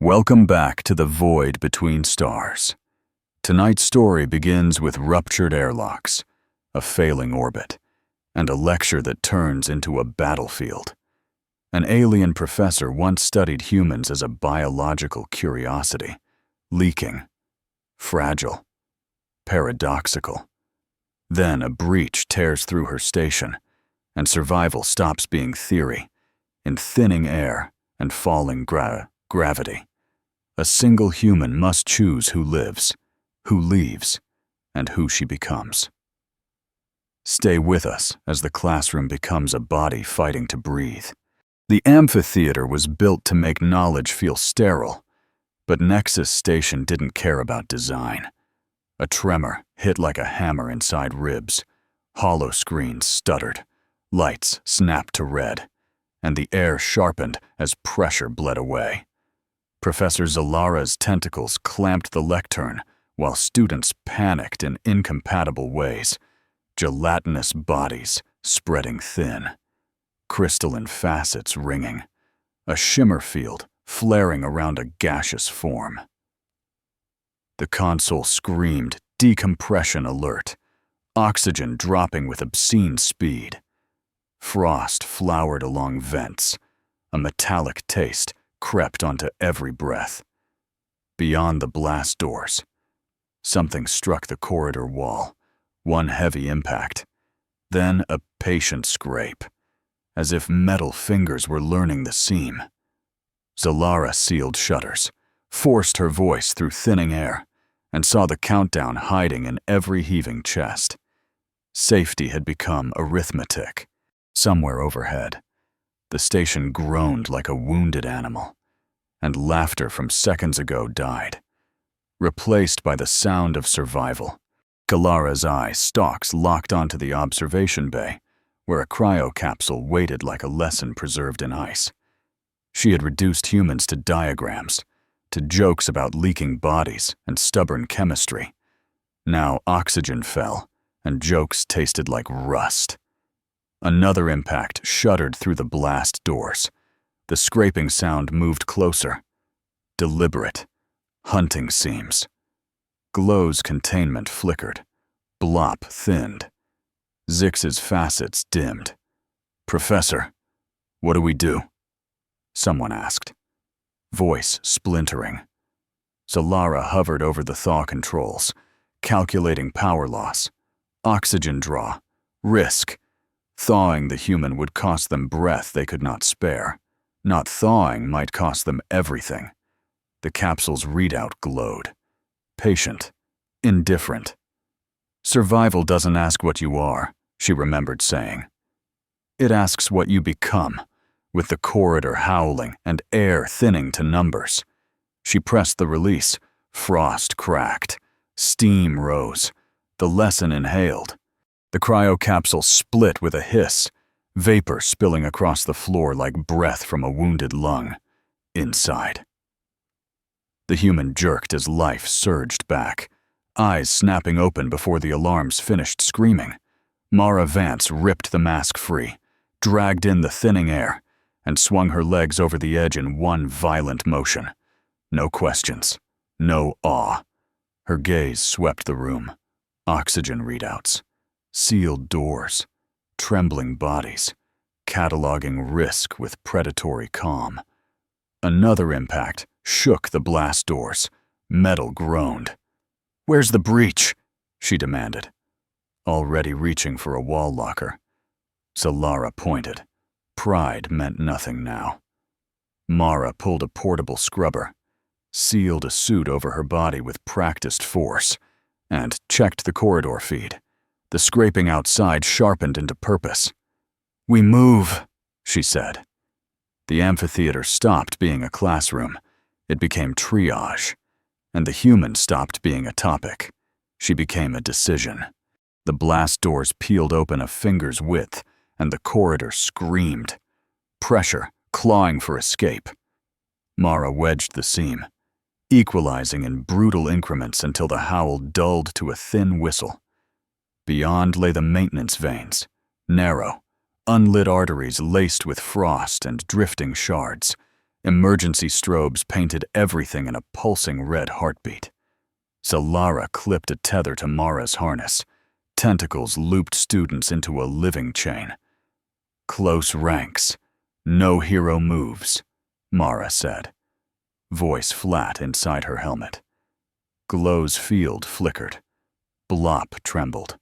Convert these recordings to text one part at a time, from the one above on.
Welcome back to the void between stars. Tonight's story begins with ruptured airlocks, a failing orbit, and a lecture that turns into a battlefield. An alien professor once studied humans as a biological curiosity, leaking, fragile, paradoxical. Then a breach tears through her station, and survival stops being theory. In thinning air and falling gravity, a single human must choose who lives, who leaves, and who she becomes. Stay with us as the classroom becomes a body fighting to breathe. The amphitheater was built to make knowledge feel sterile, but Nexus Station didn't care about design. A tremor hit like a hammer inside ribs. Hollow screens stuttered, lights snapped to red, and the air sharpened as pressure bled away. Professor Xalara's tentacles clamped the lectern while students panicked in incompatible ways, gelatinous bodies spreading thin, crystalline facets ringing, a shimmer field flaring around a gaseous form. The console screamed decompression alert, oxygen dropping with obscene speed. Frost flowered along vents, a metallic taste crept onto every breath. Beyond the blast doors, something struck the corridor wall, one heavy impact, then a patient scrape, as if metal fingers were learning the seam. Xalara sealed shutters, forced her voice through thinning air, and saw the countdown hiding in every heaving chest. Safety had become arithmetic. Somewhere overhead, the station groaned like a wounded animal, and laughter from seconds ago died, replaced by the sound of survival. Xalara's eye stalks locked onto the observation bay, where a cryo capsule waited like a lesson preserved in ice. She had reduced humans to diagrams, to jokes about leaking bodies and stubborn chemistry. Now oxygen fell, and jokes tasted like rust. Another impact shuddered through the blast doors. The scraping sound moved closer. Deliberate, hunting seams. Glow's containment flickered. Blop thinned. Zix's facets dimmed. "Professor, what do we do?" someone asked, voice splintering. Xalara hovered over the thaw controls, calculating power loss, oxygen draw, risk. Thawing the human would cost them breath they could not spare. Not thawing might cost them everything. The capsule's readout glowed. Patient. Indifferent. "Survival doesn't ask what you are," she remembered saying. "It asks what you become," with the corridor howling and air thinning to numbers. She pressed the release. Frost cracked. Steam rose. The lesson inhaled. The cryo capsule split with a hiss, vapor spilling across the floor like breath from a wounded lung. Inside. The human jerked as life surged back, eyes snapping open before the alarms finished screaming. Vance ripped the mask free, dragged in the thinning air, and swung her legs over the edge in one violent motion. No questions, no awe. Her gaze swept the room. Oxygen readouts. Sealed doors, trembling bodies, cataloging risk with predatory calm. Another impact shook the blast doors. Metal groaned. "Where's the breach?" she demanded, already reaching for a wall locker. Xalara pointed. Pride meant nothing now. Mara pulled a portable scrubber, sealed a suit over her body with practiced force, and checked the corridor feed. The scraping outside sharpened into purpose. "We move," she said. The amphitheater stopped being a classroom. It became triage. And the human stopped being a topic. She became a decision. The blast doors peeled open a finger's width, and the corridor screamed. Pressure, clawing for escape. Mara wedged the seam, equalizing in brutal increments until the howl dulled to a thin whistle. Beyond lay the maintenance vanes, narrow, unlit arteries laced with frost and drifting shards, Emergency strobes painted everything in a pulsing red heartbeat. Xalara clipped a tether to Mara's harness. Tentacles looped students into a living chain. "Close ranks. No hero moves," Mara said. Voice flat inside her helmet. Glow's field flickered. Blop trembled.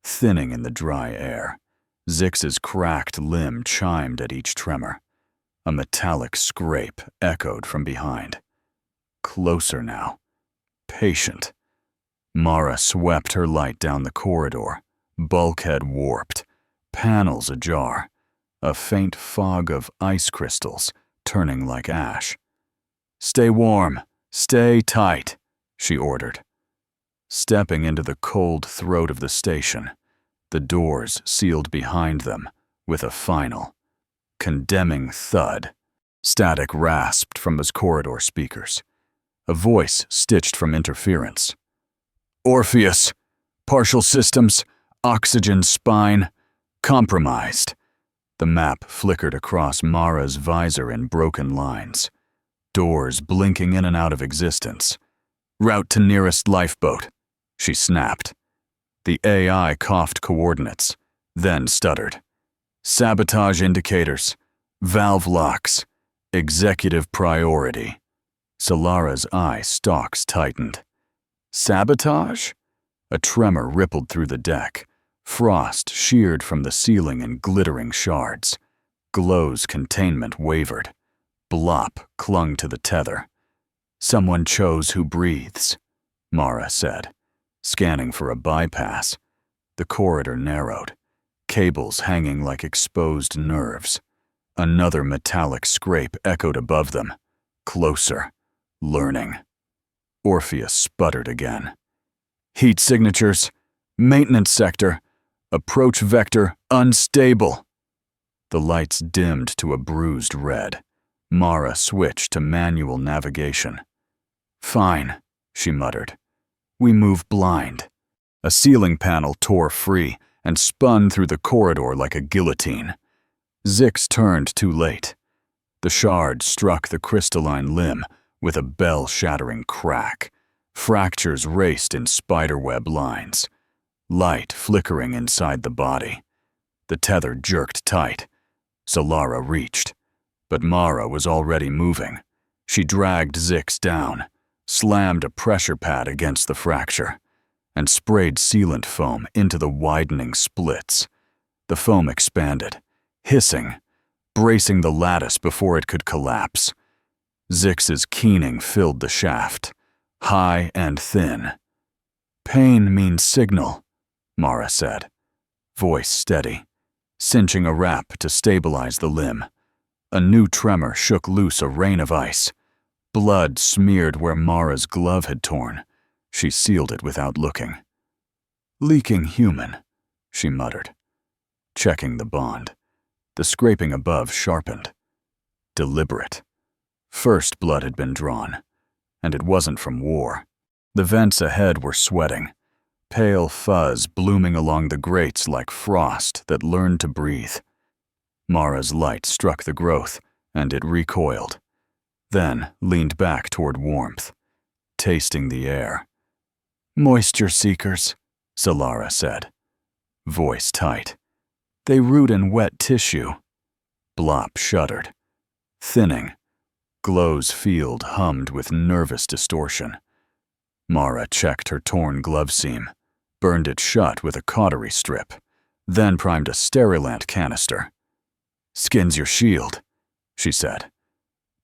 Thinning in the dry air, Zix's cracked limb chimed at each tremor. A metallic scrape echoed from behind. Closer now. Patient. Mara swept her light down the corridor, bulkhead warped, panels ajar, a faint fog of ice crystals turning like ash. "Stay warm, stay tight," she ordered. Stepping into the cold throat of the station, the doors sealed behind them with a final, condemning thud. Static rasped from his corridor speakers. A voice stitched from interference. "Orpheus, partial systems, oxygen spine, compromised." The map flickered across Mara's visor in broken lines. Doors blinking in and out of existence. "Route to nearest lifeboat," she snapped. The AI coughed coordinates, then stuttered. "Sabotage indicators, valve locks, executive priority." Xalara's eye stalks tightened. "Sabotage?" A tremor rippled through the deck. Frost sheared from the ceiling in glittering shards. Glow's containment wavered. Blop clung to the tether. "Someone chose who breathes," Mara said, scanning for a bypass. The corridor narrowed, cables hanging like exposed nerves. Another metallic scrape echoed above them. Closer. Learning. Orpheus sputtered again. "Heat signatures. Maintenance sector. Approach vector unstable." The lights dimmed to a bruised red. Mara switched to manual navigation. "Fine," she muttered. "We move blind." A ceiling panel tore free and spun through the corridor like a guillotine. Zix turned too late. The shard struck the crystalline limb with a bell-shattering crack. Fractures raced in spiderweb lines. Light flickering inside the body. The tether jerked tight. Xalara reached, but Mara was already moving. She dragged Zix down, slammed a pressure pad against the fracture, and sprayed sealant foam into the widening splits. The foam expanded, hissing, bracing the lattice before it could collapse. Zix's keening filled the shaft, high and thin. "Pain means signal," Mara said, voice steady, cinching a wrap to stabilize the limb. A new tremor shook loose a rain of ice. Blood smeared where Mara's glove had torn. She sealed it without looking. "Leaking human," she muttered, checking the bond. The scraping above sharpened. Deliberate. First blood had been drawn, and it wasn't from war. The vents ahead were sweating, pale fuzz blooming along the grates like frost that learned to breathe. Mara's light struck the growth, and it recoiled, then leaned back toward warmth, tasting the air. "Moisture seekers," Xalara said, voice tight. "They root in wet tissue." Blop shuddered. Thinning. Glow's field hummed with nervous distortion. Mara checked her torn glove seam, burned it shut with a cautery strip, then primed a Sterilant canister. "Skins your shield," she said.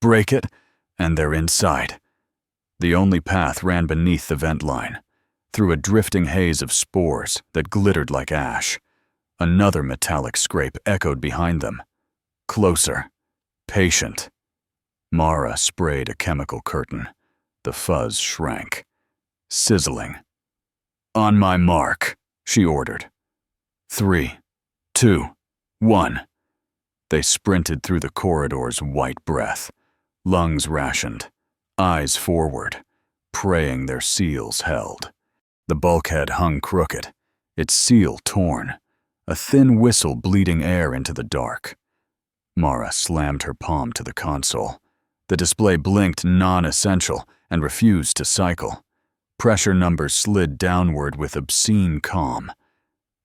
"Break it, and they're inside." The only path ran beneath the vent line, through a drifting haze of spores that glittered like ash. Another metallic scrape echoed behind them. Closer. Patient. Mara sprayed a chemical curtain. The fuzz shrank. Sizzling. "On my mark," she ordered. 3, 2, 1. They sprinted through the corridor's white breath, lungs rationed, eyes forward, praying their seals held. The bulkhead hung crooked, its seal torn, a thin whistle bleeding air into the dark. Mara slammed her palm to the console, The display blinked non-essential and refused to cycle. Pressure numbers slid downward with obscene calm.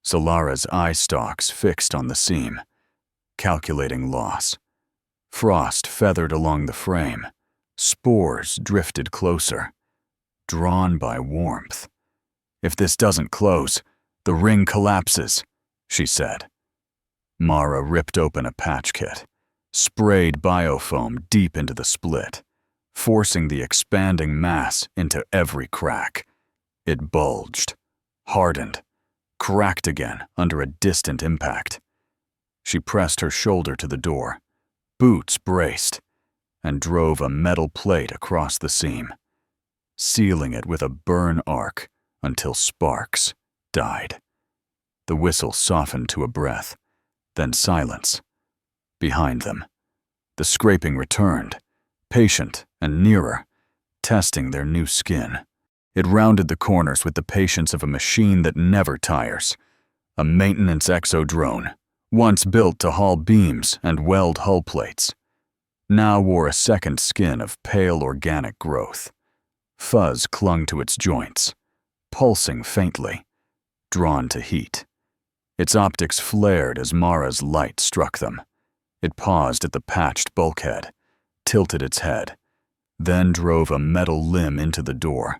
Xalara's eye stalks fixed on the seam, calculating loss. Frost feathered along the frame. Spores drifted closer, drawn by warmth. "If this doesn't close, the ring collapses," she said. Mara ripped open a patch kit, sprayed biofoam deep into the split, forcing the expanding mass into every crack. It bulged, hardened, cracked again under a distant impact. She pressed her shoulder to the door, boots braced, and drove a metal plate across the seam, sealing it with a burn arc until sparks died. The whistle softened to a breath, then silence. Behind them, the scraping returned, patient and nearer, testing their new skin. It rounded the corners with the patience of a machine that never tires. A maintenance exo-drone, once built to haul beams and weld hull plates, now wore a second skin of pale organic growth. Fuzz clung to its joints, pulsing faintly, drawn to heat. Its optics flared as Mara's light struck them. It paused at the patched bulkhead, tilted its head, then drove a metal limb into the door.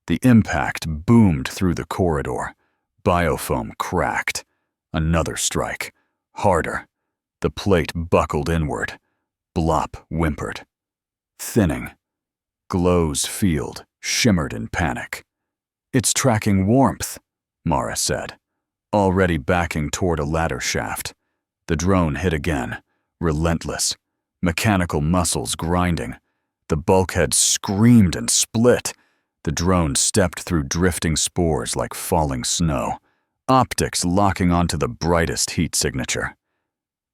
The impact boomed through the corridor. Biofoam cracked. Another strike, harder. The plate buckled inward. Blop whimpered. Thinning. Glow's field shimmered in panic. "It's tracking warmth," Mara said, already backing toward a ladder shaft. The drone hit again, relentless, mechanical muscles grinding. The bulkhead screamed and split. The drone stepped through drifting spores like falling snow, optics locking onto the brightest heat signature.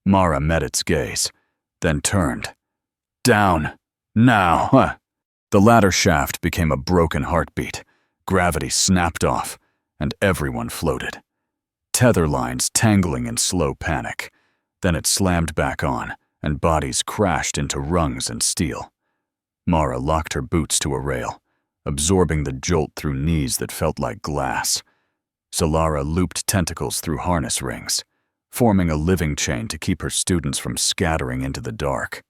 Mara met its gaze, then turned. "Down! Now!" The ladder shaft became a broken heartbeat. Gravity snapped off, and everyone floated. Tether lines tangling in slow panic. Then it slammed back on, and bodies crashed into rungs and steel. Mara locked her boots to a rail, absorbing the jolt through knees that felt like glass. Xalara looped tentacles through harness rings, forming a living chain to keep her students from scattering into the dark.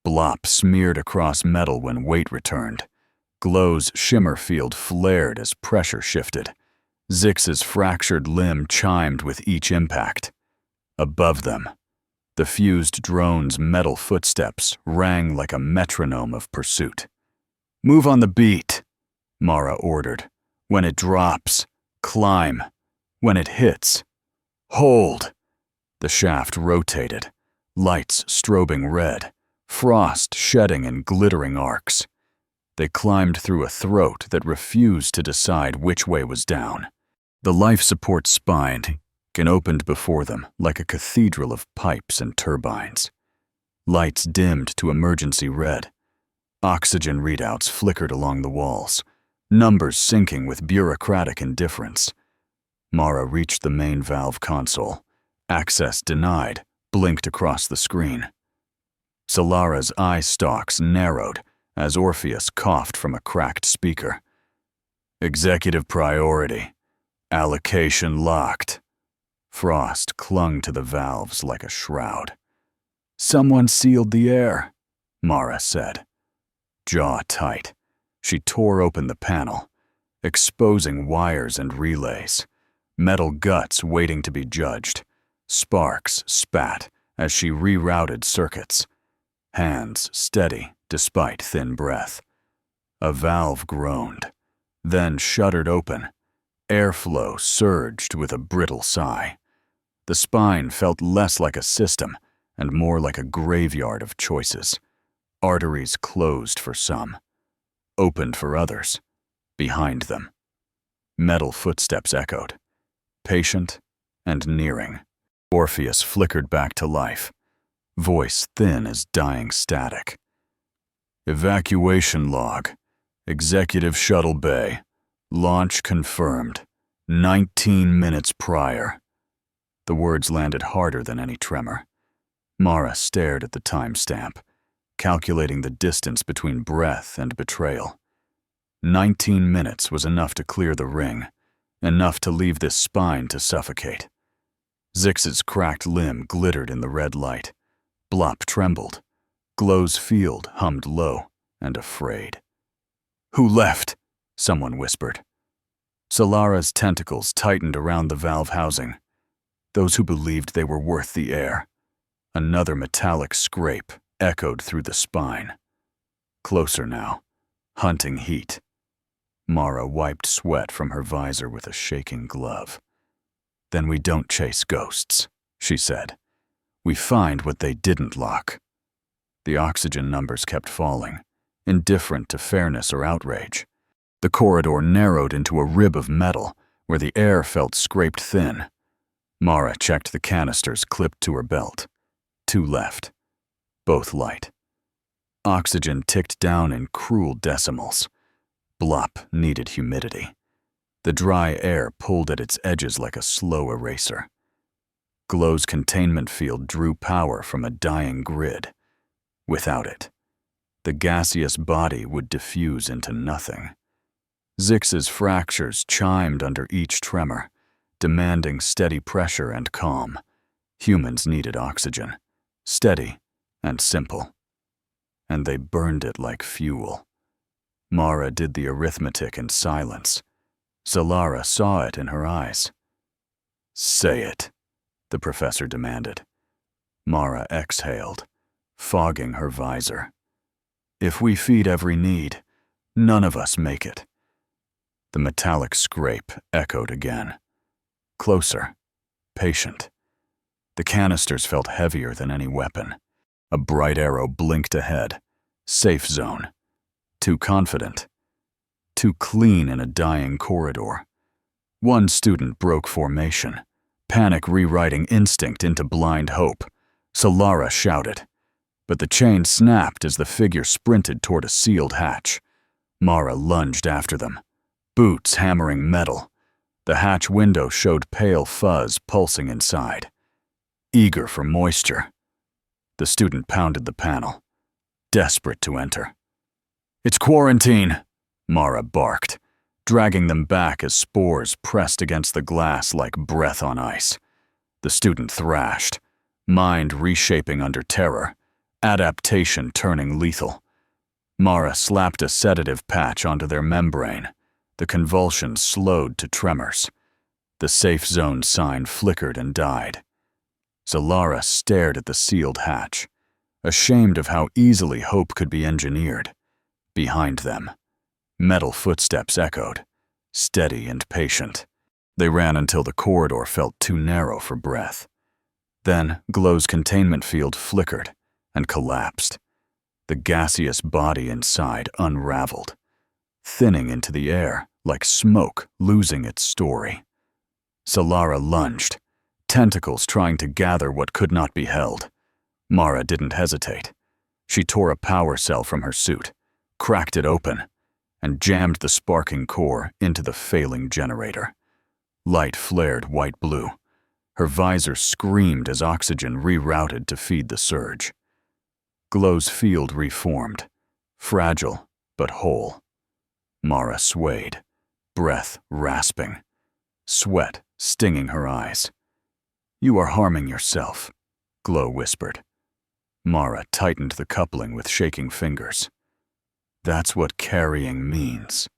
Blop smeared across metal when weight returned. Glow's shimmer field flared as pressure shifted. Zix's fractured limb chimed with each impact. Above them, the fused drone's metal footsteps rang like a metronome of pursuit. "Move on the beat," Mara ordered. "When it drops, climb. When it hits, hold." The shaft rotated, lights strobing red, frost shedding in glittering arcs. They climbed through a throat that refused to decide which way was down. The life support spine opened before them like a cathedral of pipes and turbines. Lights dimmed to emergency red. Oxygen readouts flickered along the walls, numbers syncing with bureaucratic indifference. Mara reached the main valve console. Access denied blinked across the screen. Xalara's eye stalks narrowed as Orpheus coughed from a cracked speaker. "Executive priority. Allocation locked." Frost clung to the valves like a shroud. "Someone sealed the air," Mara said. Jaw tight, she tore open the panel, exposing wires and relays, metal guts waiting to be judged. Sparks spat as she rerouted circuits, hands steady despite thin breath. A valve groaned, then shuddered open. Airflow surged with a brittle sigh. The spine felt less like a system and more like a graveyard of choices. Arteries closed for some, opened for others. Behind them, metal footsteps echoed, patient and nearing. Orpheus flickered back to life, voice thin as dying static. "Evacuation log. Executive Shuttle Bay. Launch confirmed. 19 minutes prior." The words landed harder than any tremor. Mara stared at the timestamp, calculating the distance between breath and betrayal. 19 minutes was enough to clear the ring, enough to leave this spine to suffocate. Zix's cracked limb glittered in the red light. Blop trembled. Glow's field hummed low and afraid. "Who left?" someone whispered. Xalara's tentacles tightened around the valve housing. Those who believed they were worth the air. Another metallic scrape echoed through the spine. Closer now, hunting heat. Mara wiped sweat from her visor with a shaking glove. "Then we don't chase ghosts," she said. "We find what they didn't lock." The oxygen numbers kept falling, indifferent to fairness or outrage. The corridor narrowed into a rib of metal where the air felt scraped thin. Mara checked the canisters clipped to her belt. 2 left, both light. Oxygen ticked down in cruel decimals. Blop needed humidity. The dry air pulled at its edges like a slow eraser. Glow's containment field drew power from a dying grid. Without it, the gaseous body would diffuse into nothing. Zix's fractures chimed under each tremor, demanding steady pressure and calm. Humans needed oxygen, steady and simple. And they burned it like fuel. Mara did the arithmetic in silence. Xalara saw it in her eyes. "Say it," the professor demanded. Mara exhaled, fogging her visor. "If we feed every need, none of us make it." The metallic scrape echoed again. Closer, patient. The canisters felt heavier than any weapon. A bright arrow blinked ahead. Safe zone. Too confident. Too clean in a dying corridor. One student broke formation, panic rewriting instinct into blind hope. Xalara shouted. But the chain snapped as the figure sprinted toward a sealed hatch. Mara lunged after them, boots hammering metal. The hatch window showed pale fuzz pulsing inside. Eager for moisture. The student pounded the panel, desperate to enter. "It's quarantine," Mara barked, dragging them back as spores pressed against the glass like breath on ice. The student thrashed, mind reshaping under terror, adaptation turning lethal. Mara slapped a sedative patch onto their membrane. The convulsions slowed to tremors. The safe zone sign flickered and died. Xalara stared at the sealed hatch, ashamed of how easily hope could be engineered. Behind them, metal footsteps echoed, steady and patient. They ran until the corridor felt too narrow for breath. Then Glow's containment field flickered and collapsed. The gaseous body inside unraveled, thinning into the air like smoke losing its story. Xalara lunged, tentacles trying to gather what could not be held. Mara didn't hesitate. She tore a power cell from her suit, cracked it open, and jammed the sparking core into the failing generator. Light flared white-blue. Her visor screamed as oxygen rerouted to feed the surge. Glow's field reformed, fragile but whole. Mara swayed, breath rasping, sweat stinging her eyes. "You are harming yourself," Glow whispered. Mara tightened the coupling with shaking fingers. "That's what carrying means,"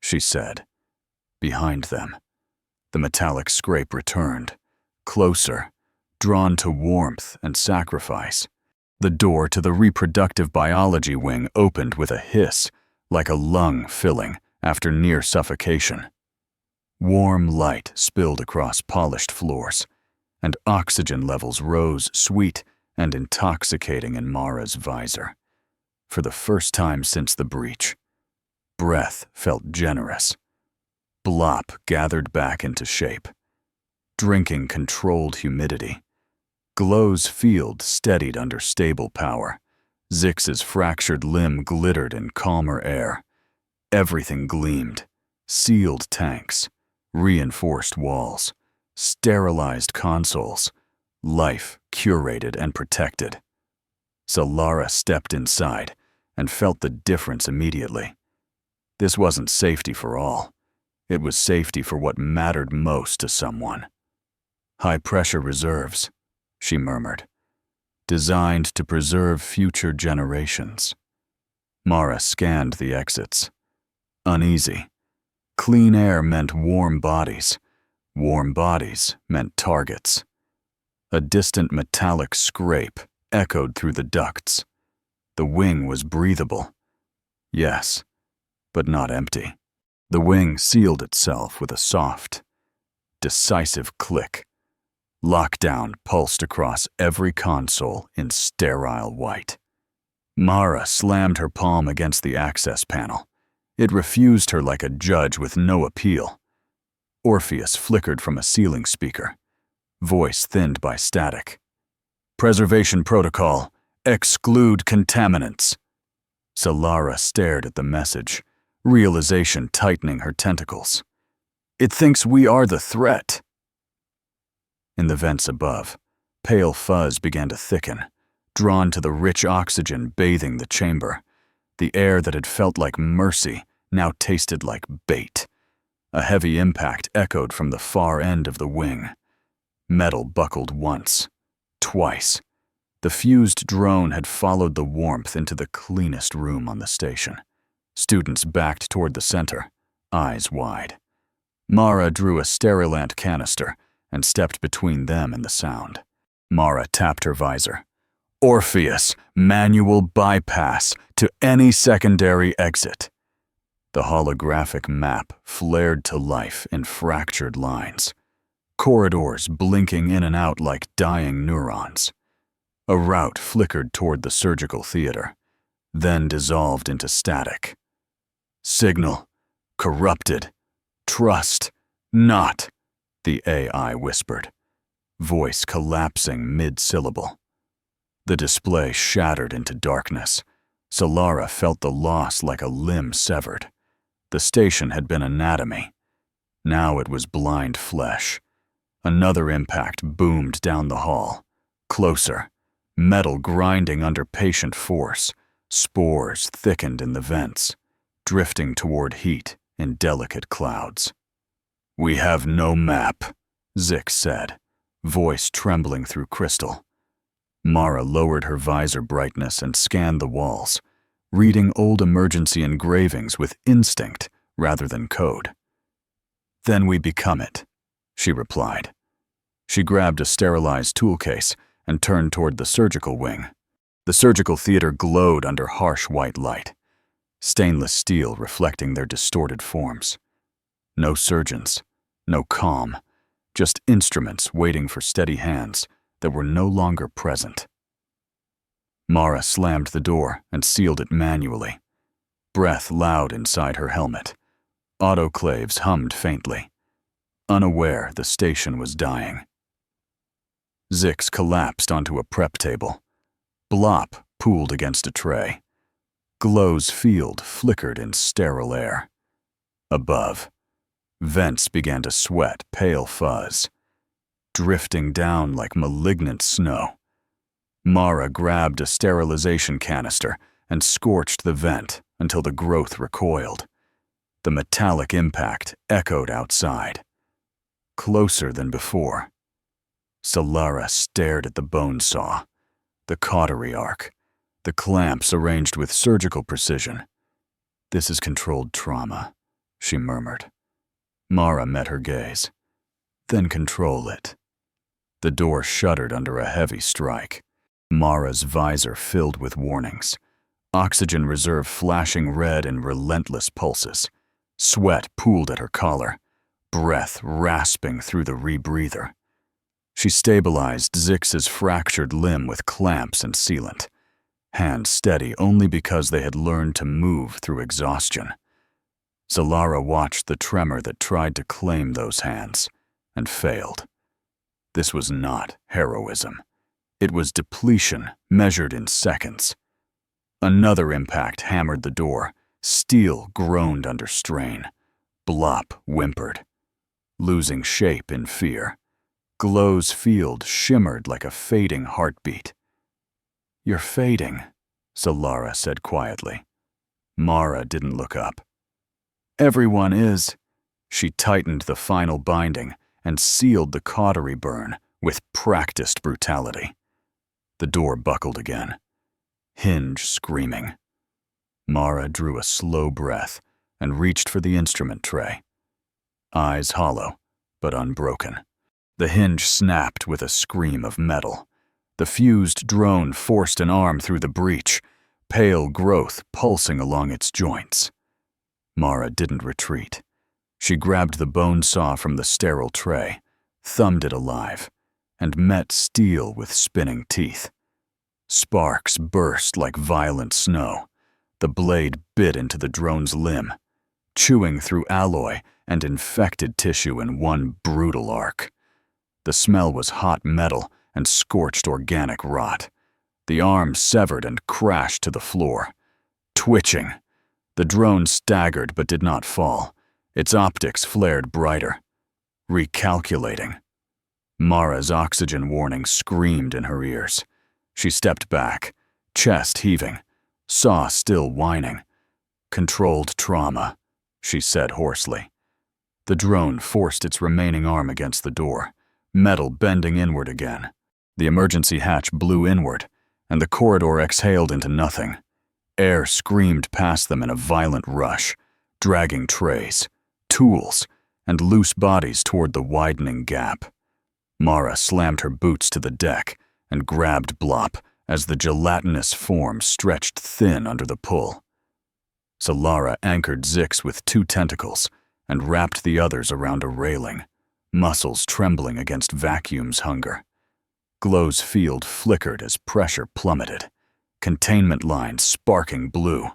she said. Behind them, the metallic scrape returned, closer, drawn to warmth and sacrifice. The door to the reproductive biology wing opened with a hiss, like a lung filling after near suffocation. Warm light spilled across polished floors, and oxygen levels rose sweet and intoxicating in Mara's visor. For the first time since the breach, breath felt generous. Blop gathered back into shape, drinking controlled humidity. Glow's field steadied under stable power. Zix's fractured limb glittered in calmer air. Everything gleamed. Sealed tanks, reinforced walls, sterilized consoles, life curated and protected. Xalara stepped inside and felt the difference immediately. This wasn't safety for all. It was safety for what mattered most to someone. High-pressure reserves, she murmured, designed to preserve future generations. Mara scanned the exits. Uneasy. Clean air meant warm bodies. Warm bodies meant targets. A distant metallic scrape echoed through the ducts. The wing was breathable. Yes, but not empty. The wing sealed itself with a soft, decisive click. Lockdown pulsed across every console in sterile white. Mara slammed her palm against the access panel. It refused her like a judge with no appeal. Orpheus flickered from a ceiling speaker, voice thinned by static. Preservation protocol. Exclude contaminants. Xalara stared at the message, realization tightening her tentacles. It thinks we are the threat. In the vents above, pale fuzz began to thicken, drawn to the rich oxygen bathing the chamber. The air that had felt like mercy now tasted like bait. A heavy impact echoed from the far end of the wing. Metal buckled once, twice. The fused drone had followed the warmth into the cleanest room on the station. Students backed toward the center, eyes wide. Mara drew a Sterilant canister and stepped between them and the sound. Mara tapped her visor. Orpheus, manual bypass to any secondary exit. The holographic map flared to life in fractured lines. Corridors blinking in and out like dying neurons. A route flickered toward the surgical theater, then dissolved into static. Signal, corrupted, trust, not, the AI whispered, voice collapsing mid-syllable. The display shattered into darkness. Xalara felt the loss like a limb severed. The station had been anatomy. Now it was blind flesh. Another impact boomed down the hall. Closer. Metal grinding under patient force, spores thickened in the vents, drifting toward heat in delicate clouds. We have no map, Zik said, voice trembling through crystal. Mara lowered her visor brightness and scanned the walls, reading old emergency engravings with instinct rather than code. Then we become it, she replied. She grabbed a sterilized tool case and turned toward the surgical wing. The surgical theater glowed under harsh white light, stainless steel reflecting their distorted forms. No surgeons, no calm, just instruments waiting for steady hands that were no longer present. Mara slammed the door and sealed it manually. Breath loud inside her helmet. Autoclaves hummed faintly. Unaware the station was dying. Zix collapsed onto a prep table. Blop pooled against a tray. Glow's field flickered in sterile air. Above, vents began to sweat pale fuzz, drifting down like malignant snow. Mara grabbed a sterilization canister and scorched the vent until the growth recoiled. The metallic impact echoed outside. Closer than before. Xalara stared at the bone saw, the cautery arc, the clamps arranged with surgical precision. This is controlled trauma, she murmured. Mara met her gaze. Then control it. The door shuddered under a heavy strike. Mara's visor filled with warnings. Oxygen reserve flashing red in relentless pulses. Sweat pooled at her collar, breath rasping through the rebreather. She stabilized Zix's fractured limb with clamps and sealant, hands steady only because they had learned to move through exhaustion. Xalara watched the tremor that tried to claim those hands, and failed. This was not heroism. It was depletion measured in seconds. Another impact hammered the door. Steel groaned under strain. Blop whimpered, losing shape in fear. Glow's field shimmered like a fading heartbeat. "You're fading," Xalara said quietly. Mara didn't look up. "Everyone is." She tightened the final binding and sealed the cautery burn with practiced brutality. The door buckled again. Hinge screaming. Mara drew a slow breath and reached for the instrument tray. Eyes hollow, but unbroken. The hinge snapped with a scream of metal. The fused drone forced an arm through the breach, pale growth pulsing along its joints. Mara didn't retreat. She grabbed the bone saw from the sterile tray, thumbed it alive, and met steel with spinning teeth. Sparks burst like violent snow. The blade bit into the drone's limb, chewing through alloy and infected tissue in one brutal arc. The smell was hot metal and scorched organic rot. The arm severed and crashed to the floor. Twitching, the drone staggered but did not fall. Its optics flared brighter. Recalculating. Mara's oxygen warning screamed in her ears. She stepped back, chest heaving, saw still whining. "Controlled trauma," she said hoarsely. The drone forced its remaining arm against the door, metal bending inward again. The emergency hatch blew inward, and the corridor exhaled into nothing. Air screamed past them in a violent rush, dragging trays, tools, and loose bodies toward the widening gap. Mara slammed her boots to the deck and grabbed Blop as the gelatinous form stretched thin under the pull. Xalara anchored Zix with 2 tentacles and wrapped the others around a railing, muscles trembling against vacuum's hunger. Glow's field flickered as pressure plummeted, containment lines sparking blue.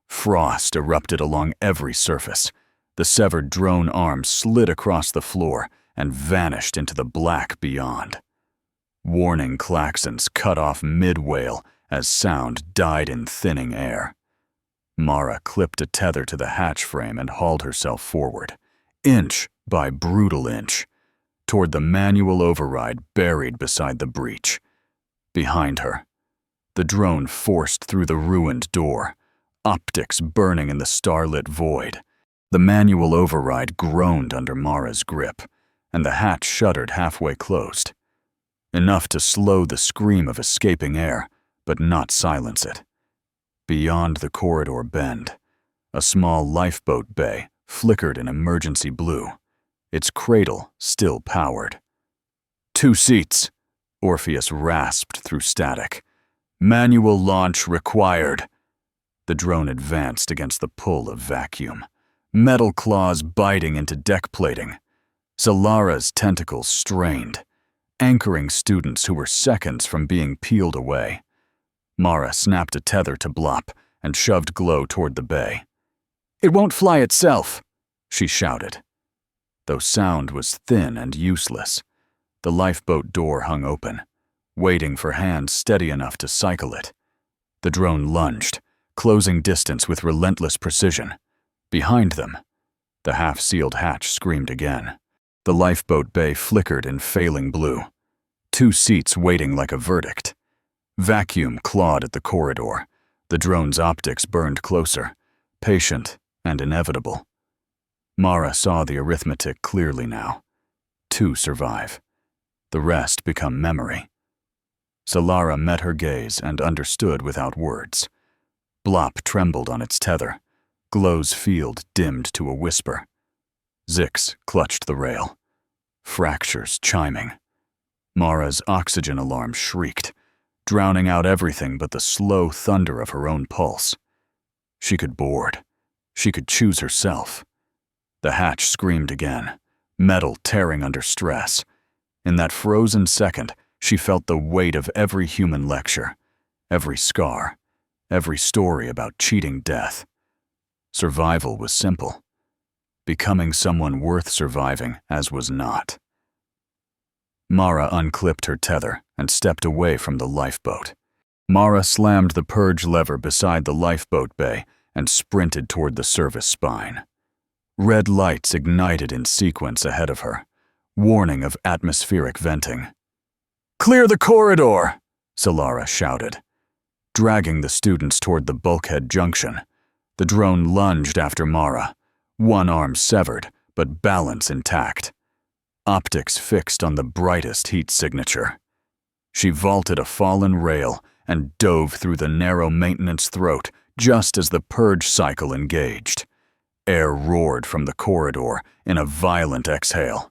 Frost erupted along every surface. The severed drone arm slid across the floor and vanished into the black beyond. Warning klaxons cut off mid-wail as sound died in thinning air. Mara clipped a tether to the hatch frame and hauled herself forward, inch by brutal inch, toward the manual override buried beside the breach. Behind her, the drone forced through the ruined door, optics burning in the starlit void. The manual override groaned under Mara's grip, and the hatch shuddered halfway closed. Enough to slow the scream of escaping air, but not silence it. Beyond the corridor bend, a small lifeboat bay flickered in emergency blue, its cradle still powered. 2 seats, Orpheus rasped through static. "Manual launch required." The drone advanced against the pull of vacuum, metal claws biting into deck plating. Xalara's tentacles strained, anchoring students who were seconds from being peeled away. Mara snapped a tether to Blop and shoved Glow toward the bay. "It won't fly itself," she shouted. Though sound was thin and useless, the lifeboat door hung open, waiting for hands steady enough to cycle it. The drone lunged, closing distance with relentless precision. Behind them, the half-sealed hatch screamed again. The lifeboat bay flickered in failing blue, 2 seats waiting like a verdict. Vacuum clawed at the corridor. The drone's optics burned closer, patient and inevitable. Mara saw the arithmetic clearly now. 2 survive. The rest become memory. Xalara met her gaze and understood without words. Blop trembled on its tether. Glow's field dimmed to a whisper. Zix clutched the rail. Fractures chiming. Mara's oxygen alarm shrieked, drowning out everything but the slow thunder of her own pulse. She could board. She could choose herself. The hatch screamed again, metal tearing under stress. In that frozen second, she felt the weight of every human lecture, every scar, every story about cheating death. Survival was simple. Becoming someone worth surviving as was not. Mara unclipped her tether and stepped away from the lifeboat. Mara slammed the purge lever beside the lifeboat bay and sprinted toward the service spine. Red lights ignited in sequence ahead of her, warning of atmospheric venting. "Clear the corridor!" Xalara shouted. dragging the students toward the bulkhead junction. The drone lunged after Mara, one arm severed, but balance intact. Optics fixed on the brightest heat signature. She vaulted a fallen rail and dove through the narrow maintenance throat just as the purge cycle engaged. Air roared from the corridor in a violent exhale,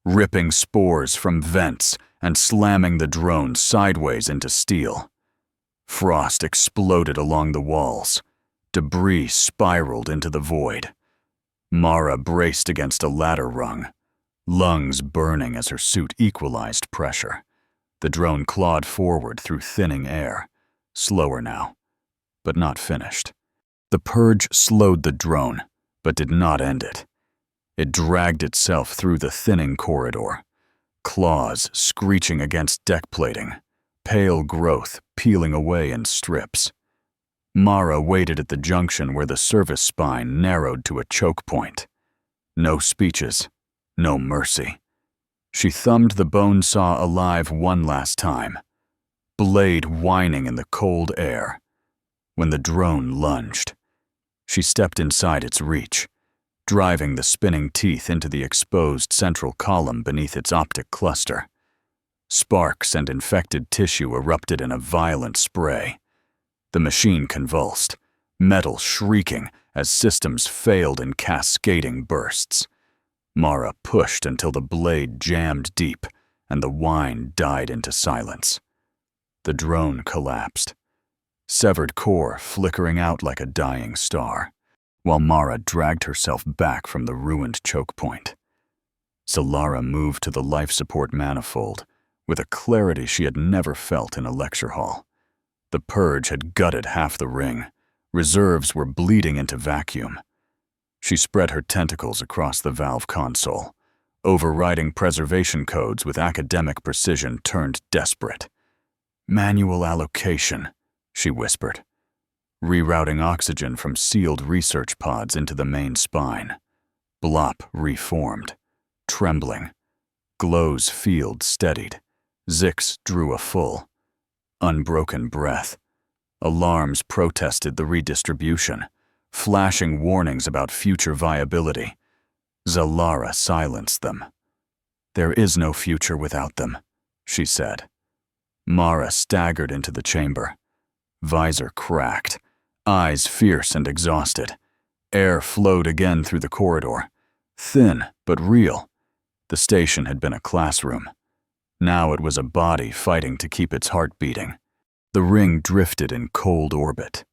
ripping spores from vents and slamming the drone sideways into steel. Frost exploded along the walls. Debris spiraled into the void. Mara braced against a ladder rung, lungs burning as her suit equalized pressure. The drone clawed forward through thinning air, slower now, but not finished. The purge slowed the drone, but did not end it. It dragged itself through the thinning corridor, claws screeching against deck plating, pale growth peeling away in strips. Mara waited at the junction where the service spine narrowed to a choke point. No speeches, no mercy. She thumbed the bone saw alive one last time, blade whining in the cold air. When the drone lunged, she stepped inside its reach, driving the spinning teeth into the exposed central column beneath its optic cluster. Sparks and infected tissue erupted in a violent spray. The machine convulsed, metal shrieking as systems failed in cascading bursts. Mara pushed until the blade jammed deep and the whine died into silence. The drone collapsed, severed core flickering out like a dying star, while Mara dragged herself back from the ruined choke point. Xalara moved to the life support manifold with a clarity she had never felt in a lecture hall. The purge had gutted half the ring. Reserves were bleeding into vacuum. She spread her tentacles across the valve console. Overriding preservation codes with academic precision turned desperate. Manual allocation, she whispered, rerouting oxygen from sealed research pods into the main spine. Blop reformed, trembling. Glow's field steadied. Zix drew a full, unbroken breath. Alarms protested the redistribution, flashing warnings about future viability. Xalara silenced them. "There is no future without them," she said. Mara staggered into the chamber. Visor cracked, eyes fierce and exhausted. Air flowed again through the corridor, thin but real. The station had been a classroom. Now it was a body fighting to keep its heart beating. The ring drifted in cold orbit,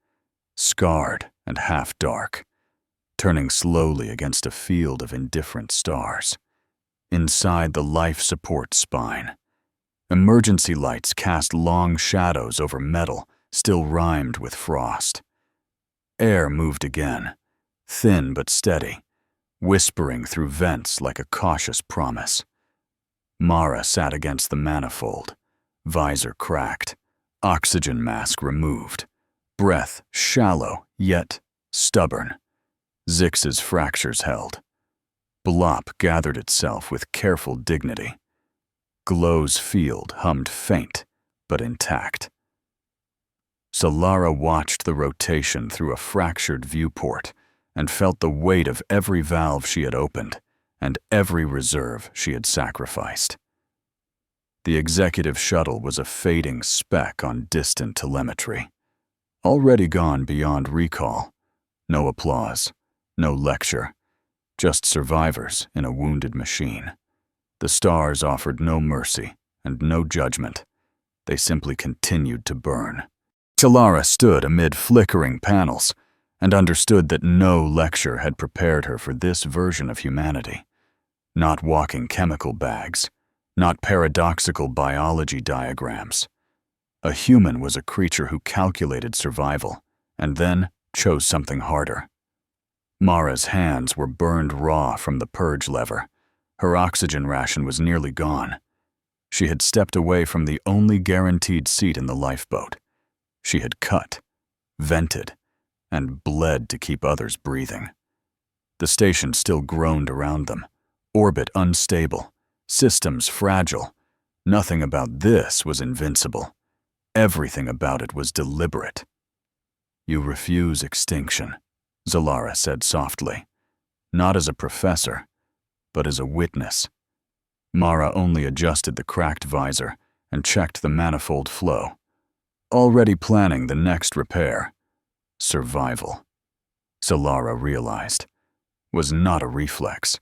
scarred and half dark, turning slowly against a field of indifferent stars. Inside the life support spine, emergency lights cast long shadows over metal still rimed with frost. Air moved again, thin but steady, whispering through vents like a cautious promise. Mara sat against the manifold, visor cracked, oxygen mask removed, breath shallow yet stubborn. Zix's fractures held. Blop gathered itself with careful dignity. Glow's field hummed faint but intact. Xalara watched the rotation through a fractured viewport and felt the weight of every valve she had opened and every reserve she had sacrificed. The executive shuttle was a fading speck on distant telemetry, already gone beyond recall. No applause, no lecture, just survivors in a wounded machine. The stars offered no mercy and no judgment. They simply continued to burn. Xalara stood amid flickering panels and understood that no lecture had prepared her for this version of humanity. Not walking chemical bags, not paradoxical biology diagrams. A human was a creature who calculated survival and then chose something harder. Mara's hands were burned raw from the purge lever. Her oxygen ration was nearly gone. She had stepped away from the only guaranteed seat in the lifeboat. She had cut, vented, and bled to keep others breathing. The station still groaned around them, orbit unstable, systems fragile. Nothing about this was invincible. Everything about it was deliberate. "You refuse extinction," Xalara said softly, "not as a professor, but as a witness." Mara only adjusted the cracked visor and checked the manifold flow, already planning the next repair. Survival, Xalara realized, was not a reflex.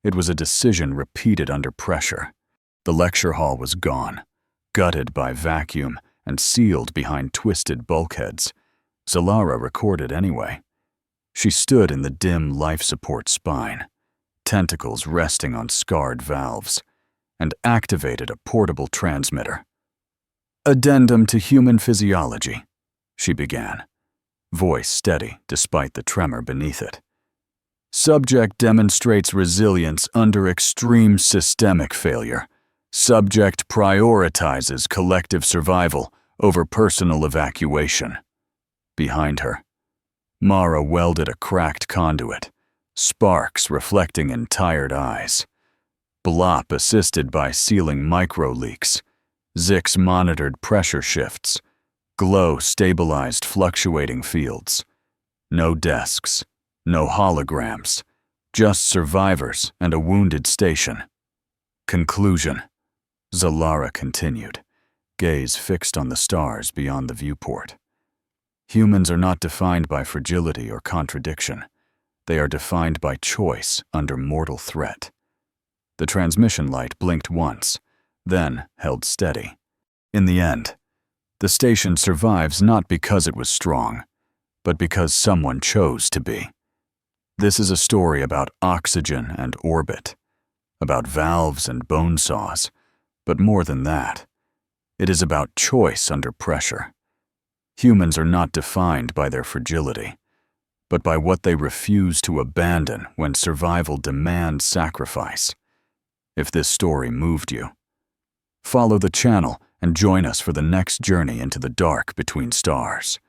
It was a decision repeated under pressure. The lecture hall was gone, gutted by vacuum and sealed behind twisted bulkheads. Xalara recorded anyway. She stood in the dim life support spine, tentacles resting on scarred valves, and activated a portable transmitter. "Addendum to human physiology," she began, voice steady despite the tremor beneath it. "Subject demonstrates resilience under extreme systemic failure. Subject prioritizes collective survival over personal evacuation." Behind her, Mara welded a cracked conduit, sparks reflecting in tired eyes. Blop assisted by sealing micro-leaks. Zix monitored pressure shifts. Glow stabilized fluctuating fields. No desks, no holograms, just survivors and a wounded station. "Conclusion," Xalara continued, gaze fixed on the stars beyond the viewport. "Humans are not defined by fragility or contradiction. They are defined by choice under mortal threat." The transmission light blinked once, then held steady. In the end, the station survives not because it was strong, but because someone chose to be. This is a story about oxygen and orbit, about valves and bone saws, but more than that, it is about choice under pressure. Humans are not defined by their fragility, but by what they refuse to abandon when survival demands sacrifice. If this story moved you, follow the channel and join us for the next journey into the dark between stars.